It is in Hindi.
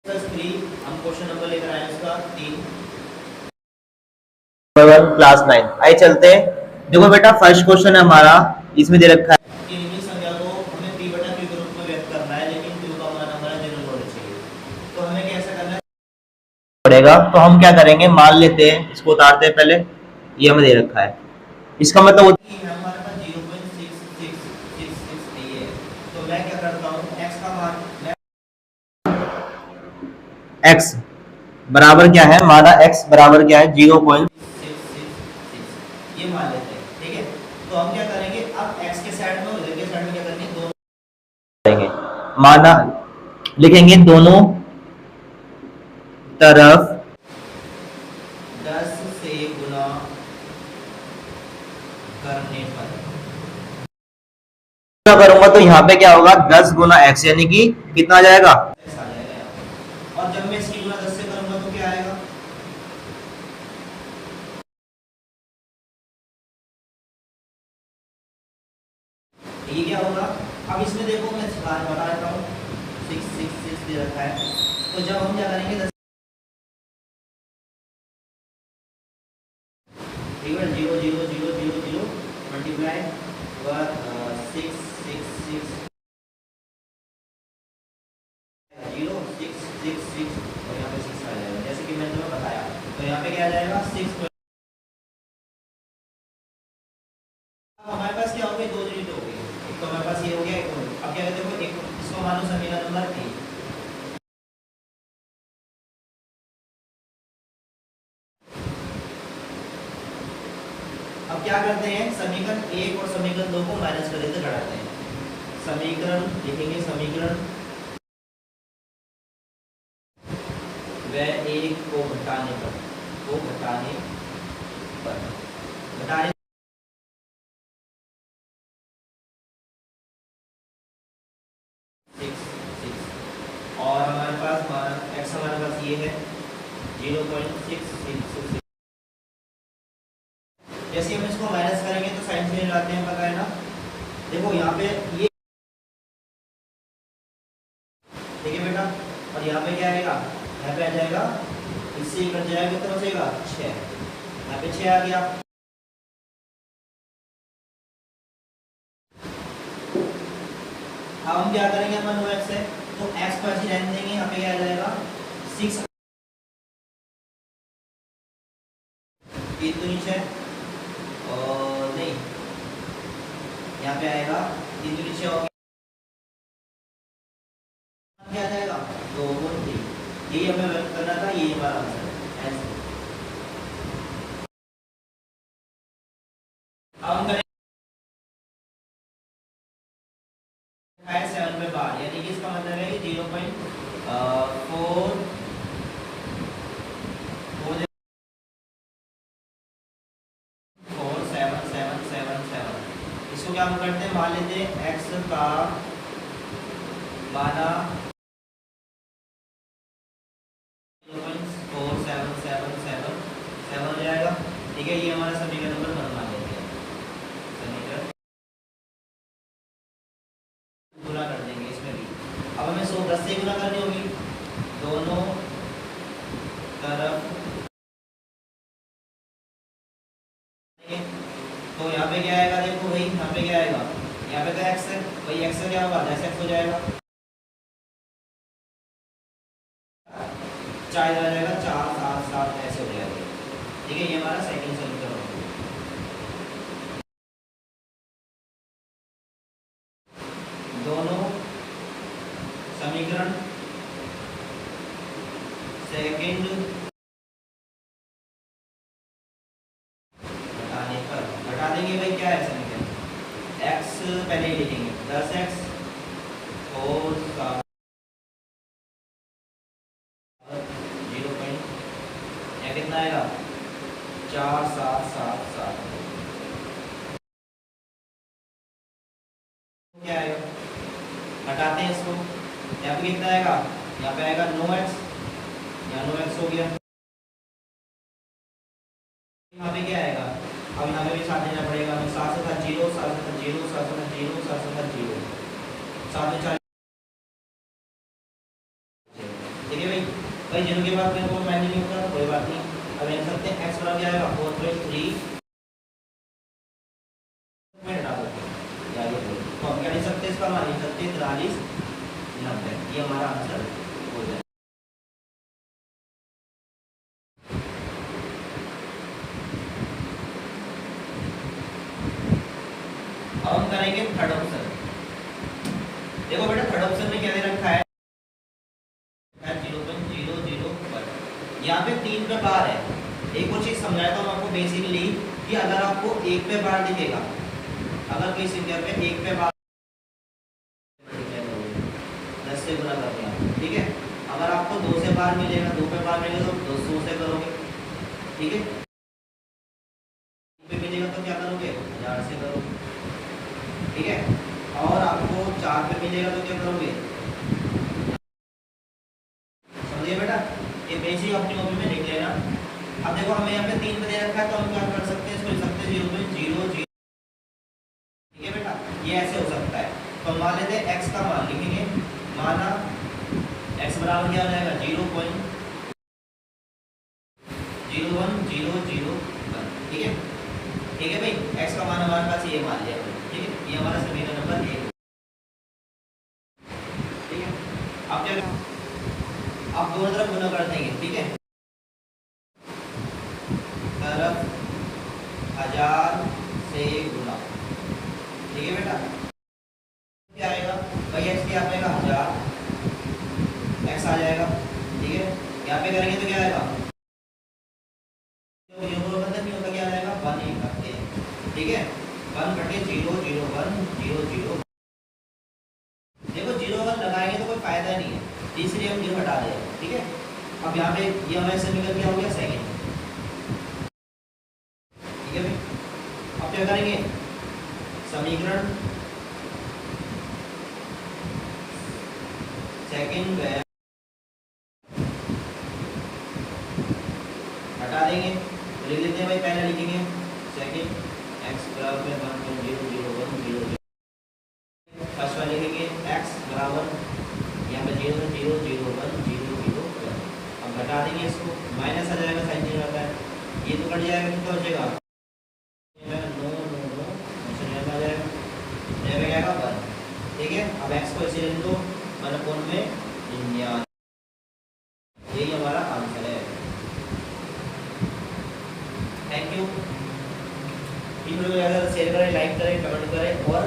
3 हम क्वेश्चन नंबर लेकर आए उसका 3 क्लास 9। आइए चलते हैं। देखो बेटा फर्स्ट क्वेश्चन है हमारा, इसमें दे रखा है कि निम्न संख्या को हमें p बटा q के रूप में व्यक्त करना है, लेकिन q का मान हमारा जनरल होना चाहिए। तो हमें कैसा करना है पड़ेगा। तो हम क्या करेंगे, मान लेते हैं, इसको उतारते हैं पहले। ये हमें दे रखा है, इसका मतलब कि हमारे पास 0.6666 नहीं है। तो मैं क्या करता हूँ, x का मान मैं x बराबर क्या है, हमारा x बराबर क्या है 666 ये मान लेते हैं, ठीक है। तो हम क्या करेंगे, अब x के साइड में और y के साइड में क्या करेंगे, दोनों करेंगे, माना लिखेंगे दोनों तरफ 10 से गुना करने पर करूंगा तो यहाँ पे क्या होगा, 10 गुना x यानी कि कितना आ जाएगा। x आ जाएगा यहाँ पे। और जब मैं इसकी गुना 10 से करूंगा तो क्या आएगा, ये क्या होगा। अब इसमें देखो मैं बता देता हूँ, 666 दे रखा है। तो जब हम क्या करेंगे 10 zero zero zero zero zero multiply 666 0 666 और यहाँ पे 6 आ जाएगा, जैसे कि मैंने तुम्हें बताया। तो यहाँ पे क्या आ जाएगा 6। हमारे पास क्या हो गई, दो डिजिट हो गई। एक तो हमारे पास ये हो गया, एक हो गया। अब क्या कहते हैं, एक इसको मानो समीकरण नंबर 3। अब क्या करते हैं, समीकरण 1 और समीकरण 2 को माइनस कर देते घटाते हैं। समीकरण लिखेंगे, समीकरण वह 1 को घटाने पर घटाने 6 और हमारे पास x हमारे पास ये है 0.666। जैसे हम इसको माइनस करेंगे तो साइन चेंज लाते हैं, पता है ना। देखो यहाँ पे ये, ठीक है बेटा। और यहाँ पे क्या आएगा, यहाँ पे आ जाएगा, इससे कट जाएगा, कितना बचेगा 6। यहाँ पे 6 आ गया। अब हम क्या करेंगे, अपन नो एक्स है तो x को ऐसे रहने देंगे। यहाँ पे क्या आ जाएगा 6 3 तो नीचे और नहीं, यहाँ पे आएगा 3 तो नीचे हो गया, क्या आ जाएगा 2 और 3। यही हमें व्यक्त करना था, यही हमारा आंसर है। ऐसे अब हम करेंगे 7 में बार, यानी कि इसका मतलब है कि 0.4 4777। इसको क्या हम करते हैं, मान लेते हैं x का माना 0.4777 हो जाएगा, ठीक है। ये हमारा समीकरण नंबर 1 मान लेते हैं। समीकरण गुना कर देंगे इसमें भी। अब हमें 10 से गुना करनी होगी, दोनों तरफ। तो यहाँ पे क्या आएगा, देखो भाई यहाँ पे क्या आएगा, यहाँ पे तो x है, भाई x का क्या होगा 10x हो जाएगा, 4 आ जाएगा, 4 7 7 ऐसे हो जाएगा, ठीक है। ये हमारा सेकंड समीकरण हो गया। दोनों समीकरण सेकंड घटाने पर घटा देंगे, भाई क्या है समीकरण, x पहले ही लिखेंगे 10x और 0 यहाँ कितना आएगा 4 7 7 7। क्या आएगा, हटाते हैं इसको, यहाँ पे कितना आएगा, यहाँ पे आएगा 9x, यहाँ 9x हो गया। यहाँ पे क्या आएगा, अब यहाँ पे भी साथ देना पड़ेगा हमें, 7 से 0 7 से 0 7 से 0 7 से 0 7 में 4, ठीक है। भाई भाई जीरो के बाद मेरे को माइनस नहीं होगा, कोई बात नहीं। अब लिख सकते हैं x बराबर क्या आएगा 4/3 में हटा दो या ये तो हम क्या लिख सकते हैं, इसका मान लिख सकते हैं 43/90। ये हमारा आंसर हो जाए। अब हम करेंगे थर्ड ऑप्शन। देखो बेटा थर्ड ऑप्शन में क्या दे रखा है 0.001। यहाँ पे 3 पे बार है। एक और चीज समझाया था आपको बेसिकली कि अगर आपको 1 पे बार दिखेगा, अगर किसी संख्या पे 1 पे बार 10 से गुना करते हैं, ठीक है। अगर आपको 2 से बार मिलेगा, 2 पे बार मिलेगा तो 200 से करोगे, ठीक है। 2 पे मिलेगा तो क्या करोगे 1000 से करोगे, ठीक है। और आपको 4 पे मिलेगा तो क्या करोगे, समझिए बेटा। ये बेसिक अपनी कॉपी में लिख लेना। अब देखो हमें यहाँ पे 3 पे दे रखा है तो हम क्या कर सकते हैं, इसको लिख सकते हैं 0.00, ठीक है बेटा। ये ऐसे हो सकता है। तो मान लेते हैं x का मान लिखेंगे, माना x बराबर क्या हो जाएगा 0.01001, ठीक है। ठीक है भाई, x का मान हमारे पास ये मान लिया, ठीक है। ये हमारा समीकरण नंबर 1, ठीक है। अब क्या आप दोनों तरफ गुना कर देंगे, ठीक है। तरफ 1000 से गुना, ठीक है बेटा। क्या आएगा भाई x क्या आएगा 1000 x आ जाएगा, ठीक है। यहाँ पे करेंगे तो क्या आएगा, तो ये दोनों बंधन नहीं होता, क्या आ जाएगा 1 ही करते हैं, ठीक है। 1/00100। देखो 0 1 लगाएंगे तो कोई फायदा नहीं है, इसलिए हम 0 हटा देंगे, ठीक है। अब यहाँ पे ये हमारे समीकरण क्या हो गया सेकंड, ठीक है भाई। अब क्या करेंगे, समीकरण सेकंड हटा देंगे तो लिख लेते हैं भाई, पहले लिखेंगे सेकंड x बराबर 1.00100। फर्स्ट वाले लिखेंगे x बराबर यहाँ पे 0.00100। अब घटा देंगे इसको, माइनस आ जाएगा, साइन चेंज होता है, ये तो कट जाएगा, कितना बचेगा 1, ठीक है। अब x को ऐसे लिख दो 1 में 99, यही हमारा आंसर है। Thank you. वीडियो को शेयर करें, लाइक करें, कमेंट करें और